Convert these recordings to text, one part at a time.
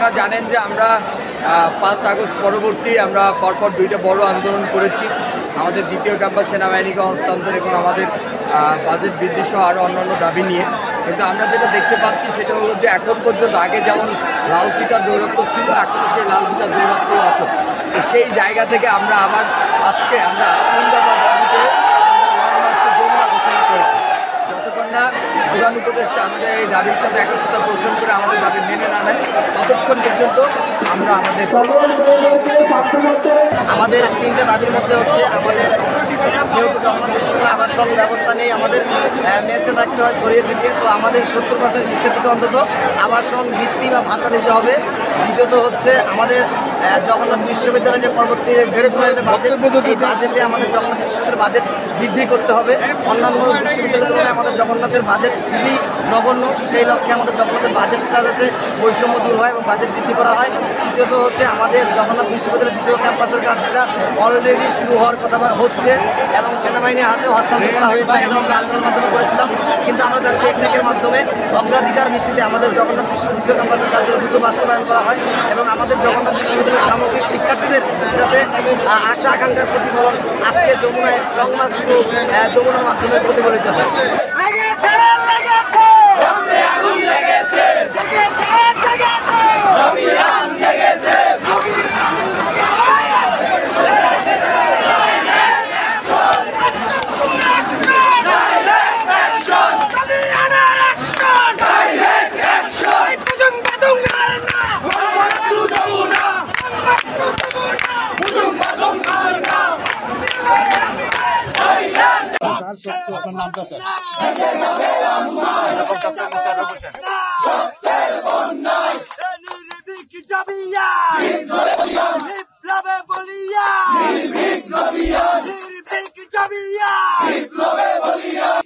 আপনারা জানেন যে আমরা 5 আগস্ট পরবর্তী আমরা পরপর 2টা বড় আন্দোলন করেছি। আমাদের দ্বিতীয় ক্যাম্পাস সেনাবাহিনীকে হস্তান্তর এবং আমাদের বাজেট বৃদ্ধি সহ আরও অন্যান্য দাবি নিয়ে। কিন্তু আমরা যেটা দেখতে পাচ্ছি সেটা হলো যে এখন পর্যন্ত আগে যেমন লাল ফিতার দৌরাত্ম্য ছিল, এখনও সেই লাল ফিতার দৌরাত্ম্য আছে। তো সেই জায়গা থেকে আমরা আবার আজকে আমরা 3 দফা দাবিতে যমুনা ঘোষণা করেছি। যতক্ষণ না প্রধান উপদেষ্টা আমাদের এই দাবির সাথে একত্রতা পোষণ করে আমাদের দাবি মেনে না নেয়, ততক্ষণ পর্যন্ত আমরা আমাদের 3টা দাবির মধ্যে হচ্ছে আমাদের যেহেতু জগন্নাথ বিশ্ববিদ্যালয় আবাসন ব্যবস্থা নেই, আমাদের মেসে থাকতে হয় ছড়িয়ে ছিটিয়ে। তো আমাদের 70% শিক্ষার্থীকে অন্তত আবাসন বৃত্তি বা ভাতা দিতে হবে। দ্বিতীয়ত হচ্ছে আমাদের জগন্নাথ বিশ্ববিদ্যালয়ে যে পরবর্তী বাজেট, এই বাজেটে আমাদের জগন্নাথ বিশ্ববিদ্যালয়ের বাজেট বৃদ্ধি করতে হবে। অন্যান্য বিশ্ববিদ্যালয়ের তুলনায় আমাদের জগন্নাথের বাজেট খুবই নগণ্য। সেই লক্ষ্যে আমাদের জগন্নাথের বাজেটটা যাতে বৈষম্য দূর হয় এবং বাজেট বৃদ্ধি করা হয়। তৃতীয়ত হচ্ছে আমাদের জগন্নাথ বিশ্ববিদ্যালয়ের দ্বিতীয় ক্যাম্পাসের কাজ, যেটা অলরেডি শুরু হওয়ার কথা হচ্ছে এবং সেনাবাহিনীর হাতেও হস্তান্তর করা হয়েছে। এটা আমরা আন্দোলনের মাধ্যমে করেছিলাম, কিন্তু আমরা যাচ্ছি একনেকের মাধ্যমে অগ্রাধিকার ভিত্তিতে আমাদের জগন্নাথ বিশ্ববিদ্যালয় দ্বিতীয় ক্যাম্পাসের কাজ দ্রুত বাস্তবায়ন করা হয় এবং আমাদের জগন্নাথ বিশ্ববিদ্যালয়ের সামগ্রিক শিক্ষার্থীদের যাতে আশা আকাঙ্ক্ষার প্রতিফলন আজকে যমুনায় লং মার্চ টু যমুনার মাধ্যমে প্রতিফলিত হয়।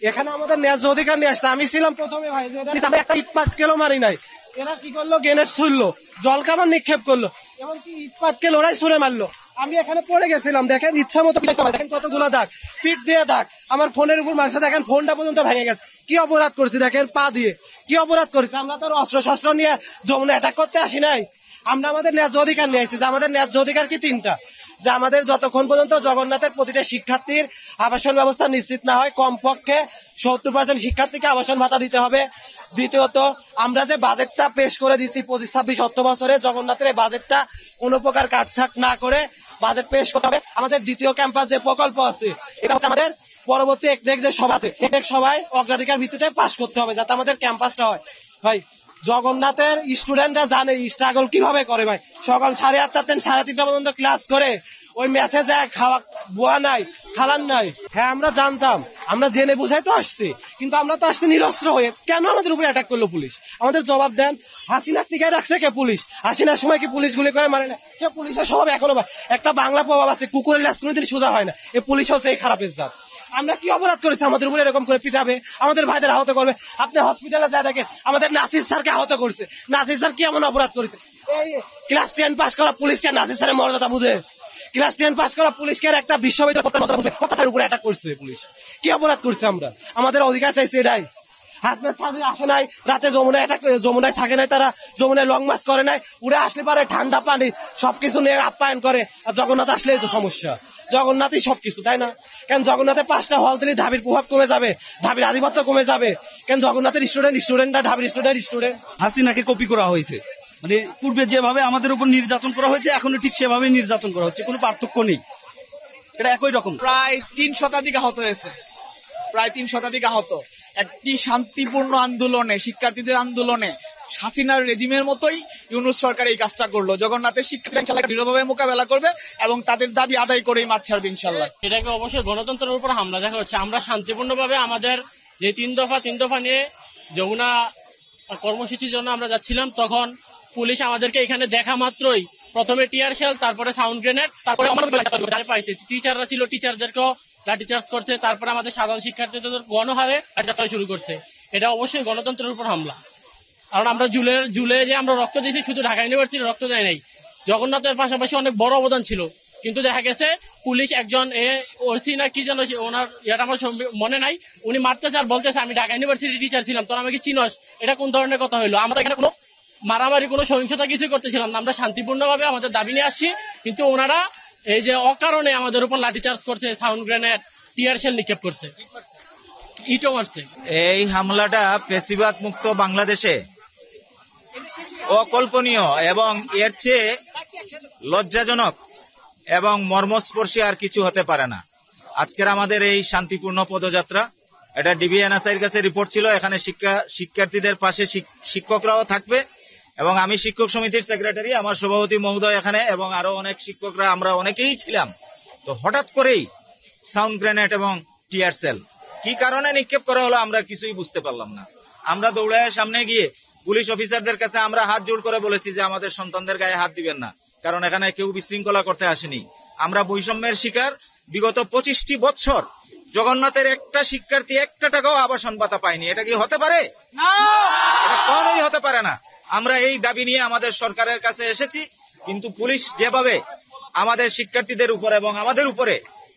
এখানে আমাদের ন্যায্য অধিকার নিয়ে আসছে। আমি ছিলাম প্রথমে ভাই, আমরা একটা ইট পাটকেলও মারি নাই। এরা কি করলো, গ্রেনেড ছুড়লো, জলকামান নিক্ষেপ করলো এবং কি ইট পাটকেল ওরাই ছুড়ে মারলো। আমি এখানে পড়ে গেছিলাম, দেখেন ইচ্ছা মতো দেখেন কতগুলো দাগ, পিঠ দিয়ে দাগ, আমার ফোনের উপর মারছে, দেখেন ফোনটা পর্যন্ত ভেঙে গেছে। কি অপরাধ করছি দেখেন, পা দিয়ে কি অপরাধ করেছে। আমরা তো অস্ত্র শস্ত্র নিয়ে যমুনা অ্যাটাক করতে আসি নাই। আমরা আমাদের ন্যায্য অধিকার নিয়ে আসছি। যে আমাদের ন্যায্য অধিকার কি 3টা, যে আমাদের যতক্ষণ পর্যন্ত জগন্নাথের প্রতিটা শিক্ষার্থীর আবাসন ব্যবস্থা নিশ্চিত না হয়, কমপক্ষে 70% শিক্ষার্থীকে আবাসন ভাতা দিতে হবে। দ্বিতীয়ত, আমরা যে বাজেটটা পেশ করে দিচ্ছি 25-26 অর্থ বছরে, জগন্নাথের এই বাজেটটা কোনো প্রকার কাটছাট না করে বাজেট পেশ করতে হবে। আমাদের দ্বিতীয় ক্যাম্পাস যে প্রকল্প আছে, এটা হচ্ছে আমাদের পরবর্তী একনেক যে সভা আছে, একনেক সভায় অগ্রাধিকার ভিত্তিতে পাশ করতে হবে যাতে আমাদের ক্যাম্পাসটা হয়। ভাই জগন্নাথের স্টুডেন্টরা জানে স্ট্রাগল কিভাবে করে। ভাই সকাল 8:30 থেকে 3:30 পর্যন্ত ক্লাস করে ওই মেসে যায়, খাওয়া বোয়া নাই, খালান নাই। হ্যাঁ আমরা জানতাম, আমরা জেনে বুঝাই তো আসছি, কিন্তু আমরা তো আসছি নিরস্ত্র হয়ে। কেন আমাদের উপরে অ্যাটাক করলো পুলিশ? আমাদের জবাব দেন। হাসিনার টিকায় রাখছে কে? পুলিশ। হাসিনার সময় কি পুলিশ গুলি করে মারে না? সে পুলিশের স্বভাব এখনো একটা বাংলা প্রভাব আছে, কুকুরের ল্যাস কোনোদিন সোজা হয় না। এই পুলিশ হচ্ছে এই খারাপের জাত। আমরা কি অপরাধ করেছি আমাদের উপরে এরকম করে পিটাবে, আমাদের ভাইদের আহত করবে? আপনি হসপিটালে যা দেখেন, আমাদের নাসির স্যারকে আহত করছে। নাসির স্যার কি এমন অপরাধ করেছে? এই ক্লাস 10 পাস করা পুলিশকে নাসির স্যারের মর্যাদা বুঝে? ক্লাস 10 পাস করা পুলিশকে একটা বিশ্ববিদ্যালয়ের উপরে অ্যাটাক করছে পুলিশ। কি অপরাধ করছে আমরা? আমাদের অধিকার চাইছে এটাই। হাসনাত আসে নাই, রাতে যমুনায় থাকে নাই, তারা যমুনায় লং মার্চ করে নাই। উড়ে আসলে পারে ঠান্ডা পানি সবকিছু নিয়ে আপ্যায়ন করে। আর জগন্নাথ আসলেই তো সমস্যা, জগন্নাথই সবকিছু, তাই না? কেন জগন্নাথে 5টা হল দিলে ঢাবির প্রভাব কমে যাবে, ঢাবির আধিপত্য কমে যাবে? কেন জগন্নাথের স্টুডেন্টরা ঢাবির স্টুডেন্ট। হাসিনাকে কপি করা হয়েছে, মানে পূর্বে যেভাবে আমাদের উপর নির্যাতন করা হয়েছে এখনো ঠিক সেভাবেই নির্যাতন করা হচ্ছে, কোনো পার্থক্য নেই, এটা একই রকম। প্রায় 3 শতাধিক আহত হয়েছে, প্রায় 3 শতাধিক আহত। একটি শান্তিপূর্ণ আন্দোলনে, শিক্ষার্থীদের আন্দোলনে হাসিনার রেজিমের মতোই ইউনূস সরকার এই কাজটা করলো। জগন্নাথের শিক্ষার্থীরা ইনশাআল্লাহ দৃঢ়ভাবে মোকাবেলা করবে এবং তাদের দাবি আদায় করেই মাঠ ছাড়বে ইনশাআল্লাহ। এটাকে অবশ্যই গণতন্ত্রের উপর হামলা দেখা হচ্ছে। আমরা শান্তিপূর্ণভাবে আমাদের যে 3 দফা নিয়ে যমুনা কর্মসূচির জন্য আমরা যাচ্ছিলাম, তখন পুলিশ আমাদেরকে এখানে দেখা মাত্রই প্রথমে টিয়ার শেল, তারপরে সাউন্ড গ্রেনেড, তারপরে পাইছে টিচাররা ছিল, টিচারদেরকেও লাঠিচার্জ করছে, তারপরে আমাদের সাধারণ শিক্ষার্থীদের গণহারে লাঠিচার্জ করা শুরু করছে। এটা অবশ্যই গণতন্ত্রের উপর হামলা। কারণ আমরা জুলে যে আমরা রক্ত দিয়েছি, শুধু ঢাকা ইউনিভার্সিটির রক্ত দেয় নাই, জগন্নাথের পাশাপাশি অনেক বড় অবদান ছিল। কিন্তু দেখা গেছে পুলিশ একজন ওসি না কি যেন, ওনার ইয়াটা আমার মনে নাই, উনি মারতেছে আর বলতেছে আমি ঢাকা ইউনিভার্সিটি টিচার ছিলাম, তোর আমাকে চিনস? এটা কোন ধরনের কথা হইলো? আমরা এখানে কোনো মারামারি কোনো সহিংসতা কিছুই করতেছিলাম না, আমরা শান্তিপূর্ণভাবে আমাদের দাবি নিয়ে আসছি। কিন্তু ওনারা এই যে অকারণে আমাদের উপর লাঠিচার্জ করছে, সাউন্ড গ্রেনেড, টিয়ার শেল নিক্ষেপ করছে, ইটও মারছে। এই হামলাটা ফ্যাসিবাদ মুক্ত বাংলাদেশে অকল্পনীয় এবং এর চেয়ে লজ্জাজনক এবং মর্মস্পর্শী আর কিছু হতে পারে না। আজকের আমাদের এই শান্তিপূর্ণ পদযাত্রা, এটা ডিবিএনএসআইয়ের কাছে রিপোর্ট ছিল, এখানে শিক্ষার্থীদের পাশে শিক্ষকরাও থাকবে এবং আমি শিক্ষক সমিতির সেক্রেটারি, আমার সভাপতি মহোদয় এখানে এবং আরো অনেক শিক্ষকরা, আমরা অনেকেই ছিলাম। তো হঠাৎ করেই সাউন্ড গ্রেনেড এবং টিয়ার সেল কি কারণে নিক্ষেপ করা হলো আমরা কিছুই বুঝতে পারলাম না। আমরা দৌড়ায় সামনে গিয়ে পুলিশ অফিসারদের কাছে আমরা হাত জোড় করে বলেছি যে আমাদের সন্তানদের গায়ে হাত দিবেন না, কারণ এখানে কেউ বিশৃঙ্খলা করতে আসেনি। আমরা বৈষম্যের শিকার। বিগত 25টি বছর জগন্নাথের একটা শিক্ষার্থী 1 টাকাও আবাসন ভাতা পায়নি। এটা কি হতে পারে? এটা কোনোই হতে পারে না। আমরা এই দাবি নিয়ে আমাদের সরকারের কাছে এসেছি, কিন্তু পুলিশ যেভাবে আমাদের শিক্ষার্থীদের উপর এবং আমাদের উপরে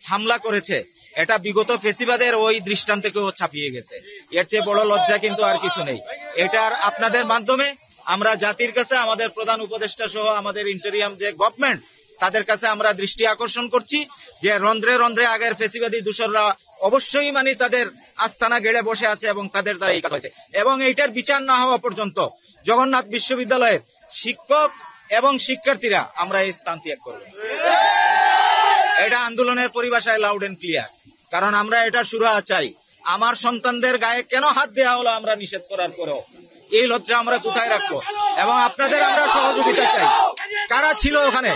হামলা করেছে, এটা বিগত ফেসিবাদের ওই দৃষ্টান্তকেও ছাপিয়ে গেছে। এর চেয়ে বড় লজ্জা কিন্তু আর কিছু নেই। এটার আপনাদের মাধ্যমে আমরা জাতির কাছে, আমাদের প্রধান উপদেষ্টা সহ আমাদের ইন্টেরিয়াম যে গভর্নমেন্ট, তাদের কাছে আমরা দৃষ্টি আকর্ষণ করছি যে রন্ধ্রে রন্ধ্রে আগের ফেসিবাদী দূষররা অবশ্যই তাদের আস্তানা গেড়ে বসে আছে এবং তাদের দ্বারা এই কাজ হয়েছে। এবং এইটার বিচার না হওয়া পর্যন্ত জগন্নাথ বিশ্ববিদ্যালয়ের শিক্ষক এবং শিক্ষার্থীরা আমরা এই স্থান ত্যাগ করব। এটা আন্দোলনের পরিভাষায় লাউড এন্ড ক্লিয়ার, কারণ আমরা এটা সুরাহা চাই। আমার সন্তানদের গায়ে কেন হাত দেওয়া হলো আমরা নিষেধ করার পরেও এই লজ্জা আমরা কোথায় রাখবো? এবং আপনাদের আমরা সহযোগিতা চাই। কারা ছিল ওখানে?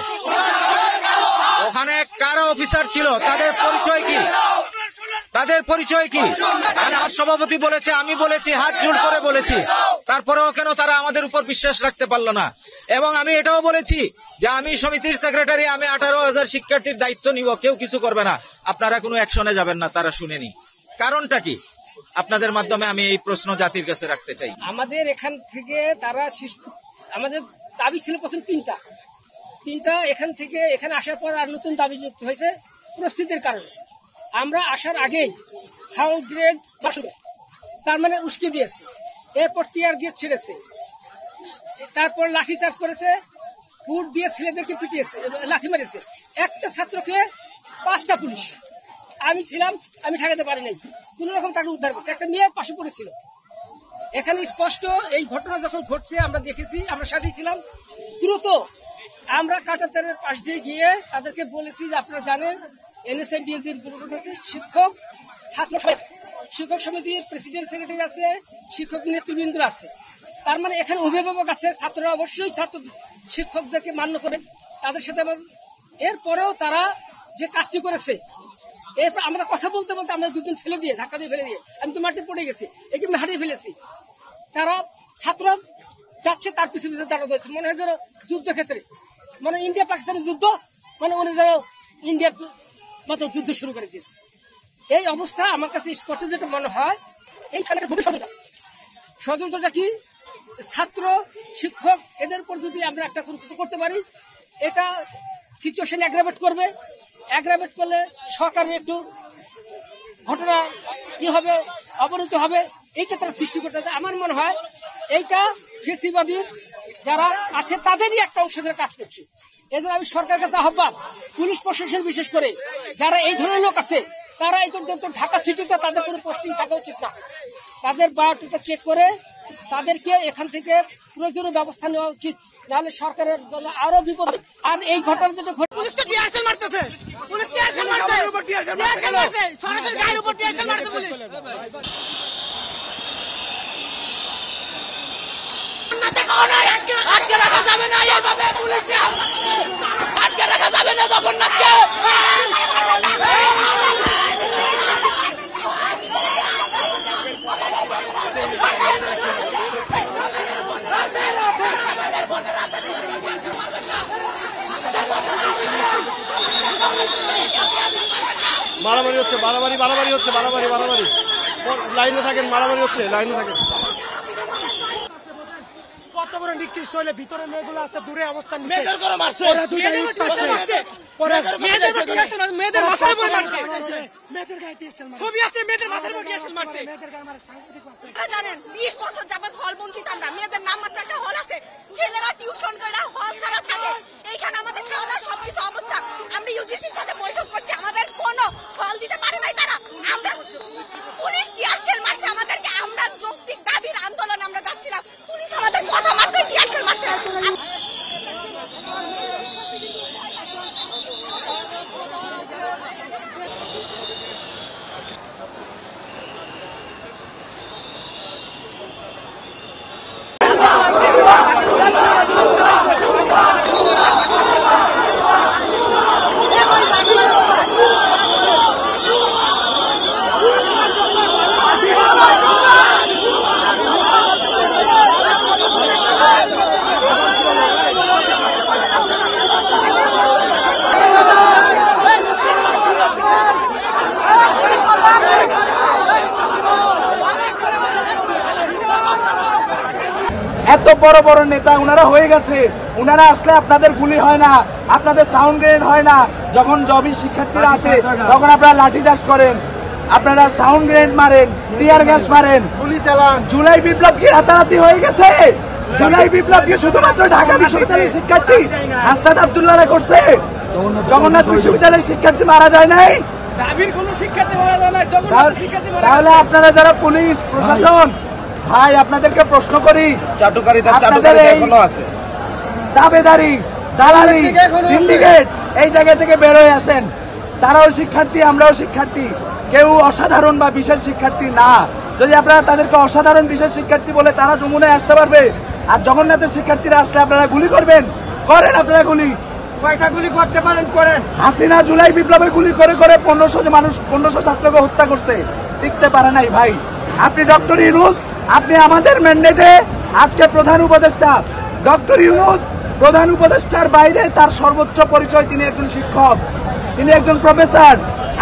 ওখানে কারা অফিসার ছিল? তাদের পরিচয় কি? তাদের পরিচয় কি? আমার সভাপতি বলেছে, আমি বলেছি, হাত জোড় করে বলেছি, তারপরেও কেন তারা আমাদের উপর বিশ্বাস রাখতে পারলো না? এবং আমি এটাও বলেছি যে আমি সমিতির সেক্রেটারি, আমি 18,000 শিক্ষার্থীর দায়িত্ব নিব, কেউ কিছু করবে না, আপনারা কোনো অ্যাকশনে যাবেন না। তারা শুনেনি। কারণটা কি? আপনাদের মাধ্যমে আমি এই প্রশ্ন জাতির কাছে রাখতে চাই। আমাদের এখান থেকে তারা আমাদের দাবি ছিল প্রথম তিনটা, এখান থেকে এখানে আসার পর আর নতুন দাবি যুক্ত হয়েছে পরিস্থিতির কারণে। আমরা আসার আগেই সাউন্ড গ্রেড তার মানে উস্কে দিয়েছে, এরপর টিয়ার গ্যাস ছেড়েছে, তারপর লাঠি চার্জ করেছে, বুট দিয়ে ছেলেদেরকে পিটিয়েছে, লাঠি মেরেছে। একটা ছাত্রকে 5টা পুলিশ, আমি ছিলাম, আমি ঠেকাতে পারি নাই, কোন রকম তাকে উদ্ধার করছে। একটা মেয়ে পাশে পড়েছিল। এখানে স্পষ্ট এই ঘটনা যখন ঘটছে আমরা দেখেছি, আমরা সাথেই ছিলাম। দ্রুত আমরা কাঁটাতারের পাশ দিয়ে গিয়ে তাদেরকে বলেছি যে আপনারা জানেন এনএসআইডিএলজির শিক্ষক ছাত্র শিক্ষক সমিতির প্রেসিডেন্ট সেক্রেটারি আছে, শিক্ষক নেতৃবৃন্দ আছে, তার মানে এখানে অভিভাবক আছে, ছাত্ররা অবশ্যই ছাত্র শিক্ষকদেরকে মান্য করে তাদের সাথে। এরপরেও তারা যে কাজটি করেছে, এরপর আমরা কথা বলতে বলতে আমরা 2 দিন ফেলে দিয়ে, ধাক্কা দিয়ে ফেলে দিয়ে, আমি তো মাঠে পড়ে গেছি, একে আমি হারিয়ে ফেলেছি। তারা ছাত্র যাচ্ছে তার পিছনে পিছনে দাঁড়ানো হয়েছে, মনে হয় যেন যুদ্ধক্ষেত্রে, মানে ইন্ডিয়া পাকিস্তানের যুদ্ধ, মানে উনি যেন ইন্ডিয়ার মতো যুদ্ধ শুরু করে দিয়েছে। এই অবস্থা আমার কাছে স্পষ্ট যেটা মনে হয়, এইখানে ভবিষ্যৎ আছে। ষড়যন্ত্রটা কি? ছাত্র শিক্ষক এদের উপর যদি আমরা একটা কিছু করতে পারি, এটা সিচুয়েশন অ্যাগ্রাভেট করবে। অ্যাগ্রাভেট করলে সরকারের একটু ঘটনা কি হবে, অবনতি হবে, এইটা তারা সৃষ্টি করতে চায়। আমার মনে হয় এইটা ফেসিবাদীর যারা আছে তাদেরই একটা অংশ ধরে কাজ করছে। এজন্য আমি সরকারের কাছে আহ্বান, পুলিশ প্রশাসন বিশেষ করে যারা এই ধরনের লোক আছে, তারা এই ঢাকা সিটিতে তাদের কোনো পোস্টিং থাকা উচিত না। তাদের বায়োডাটা চেক করে তাদেরকে এখান থেকে প্রয়োজনীয় ব্যবস্থা নেওয়া উচিত, নাহলে সরকারের জন্য আরো বিপদ। আর এই ঘটনা যেটা আটকে রাখা যাবে না, এইভাবে পুলিশ দিয়ে আটকে রাখা যাবে না জগন্নাথকে। মারামারি হচ্ছে, মারামারি হচ্ছে, মারামারি লাইনে থাকেন, মারামারি হচ্ছে, লাইনে থাকেন। কত এত বড় নিকৃষ্ট হলে ভিতরে মেয়েগুলো আছে দূরে অবস্থান নিচ্ছে ওরা দুইটা ইট মারছে পরে মেয়েদের মাথায় মারছে মেয়েদের গায়ে টিএসএল মারছে ছবি আছে মেয়েদের মাথার উপর টিএসএল মারছে মেয়েদের গায়ে আমার সাংঘাতিক মারছে আপনারা জানেন 20 বছর যাবত হল বঞ্চিত আমরা মেয়েদের নাম মাত্র একটা হল আছে ছেলেরা টিউশন করে হল ছাড়া থাকে এইখানে আমাদের খাওয়া দাওয়া সবকিছু অবস্থা আমরা ইউজিসির সাথে বৈঠক করছি আমাদের কোনো ফল দিতে পারে নাই তারা আমরা পুলিশ টিয়ারশেল মারছে আমাদেরকে আমরা যৌক্তিক দাবির আন্দোলনে আমরা যাচ্ছিলাম পুলিশ আমাদের কথা মাত্র টিয়ারশেল মারছে এত বড় বড় নেতা উনারা হয়ে গেছে উনারা আসলে আপনাদের গুলি হয় না আপনাদের সাউন্ড গ্রেনেড হয় না যখন জবি শিক্ষার্থীরা আসে তখন আপনারা লাঠিচার্জ করেন আপনারা সাউন্ড গ্রেনেড মারেন টিয়ার গ্যাস মারেন গুলি চালান জুলাই বিপ্লব কি রাতারাতি হয়ে গেছে জুলাই বিপ্লব কি শুধুমাত্র ঢাকা বিশ্ববিদ্যালয়ের শিক্ষার্থী হাসনাত আব্দুল্লাহরা করছে জগন্নাথ বিশ্ববিদ্যালয়ের শিক্ষার্থী মারা যায় নাই তাহলে আপনারা যারা পুলিশ প্রশাসন ভাই আপনাদেরকে প্রশ্ন করি আপনাদের এই দাবেদারি দালালি সিন্ডিকেট এই জায়গা থেকে বের হয়ে আসেন তারাও শিক্ষার্থী আমরাও শিক্ষার্থী কেউ অসাধারণ বা বিশেষ শিক্ষার্থী না যদি আপনারা তাদেরকে অসাধারণ বিশেষ শিক্ষার্থী বলে তারা যমুনায় আসতে পারবে আর জগন্নাথের শিক্ষার্থীরা আসলে আপনারা গুলি করবেন করেন আপনারা গুলি কয়টা গুলি করতে পারেন করেন হাসিনা জুলাই বিপ্লবে গুলি করে করে 1500 ছাত্রকে হত্যা করছে টিকতে পারে নাই ভাই আপনি ডক্টর ইউনূস আপনি আমাদের ম্যান্ডেটে আজকে প্রধান উপদেষ্টা ডক্টর ইউনূস প্রধান উপদেষ্টার বাইরে তার সর্বোচ্চ পরিচয় তিনি একজন শিক্ষক তিনি একজন প্রফেসর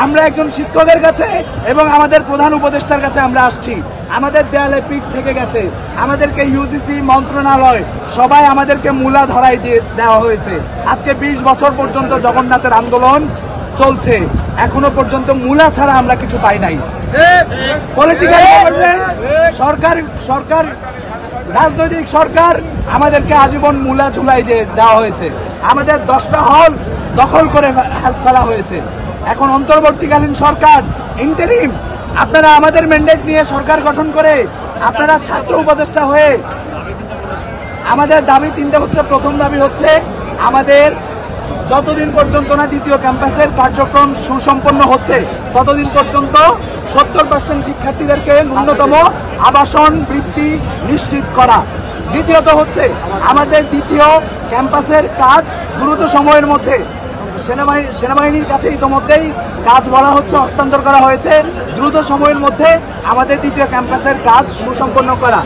আমরা একজন শিক্ষকের কাছে এবং আমাদের প্রধান উপদেষ্টার কাছে আমরা আসছি আমাদের দেয়ালে পিঠ থেকে গেছে আমাদেরকে ইউজিসি মন্ত্রণালয় সবাই আমাদেরকে মূলা ধরাই দিয়ে দেওয়া হয়েছে আজকে 20 বছর পর্যন্ত জগন্নাথের আন্দোলন চলছে এখনো পর্যন্ত মূলা ছাড়া আমরা কিছু পাই নাই পলিটিক্যাল গভর্নমেন্ট সরকার রাজনৈতিক সরকার আমাদেরকে আজীবন মূলা ঝুলাই দিয়ে দেওয়া হয়েছে আমাদের 10টা হল দখল করে ফেলা হয়েছে এখন অন্তর্বর্তীকালীন সরকার ইন্টারিম আপনারা আমাদের ম্যান্ডেট নিয়ে সরকার গঠন করে আপনারা ছাত্র উপদেষ্টা হয়ে আমাদের দাবি তিনটা হচ্ছে প্রথম দাবি হচ্ছে আমাদের যতদিন পর্যন্ত না দ্বিতীয় ক্যাম্পাসের কার্যক্রম সুসম্পন্ন হচ্ছে ততদিন পর্যন্ত 70% শিক্ষার্থীদেরকে ন্যূনতম আবাসন বৃত্তি নিশ্চিত করা দ্বিতীয়ত হচ্ছে আমাদের দ্বিতীয় ক্যাম্পাসের কাজ দ্রুত সময়ের মধ্যে সেনাবাহিনীর কাছে ইতিমধ্যেই কাজ বলা হচ্ছে হস্তান্তর করা হয়েছে দ্রুত সময়ের মধ্যে আমাদের দ্বিতীয় ক্যাম্পাসের কাজ সুসম্পন্ন করা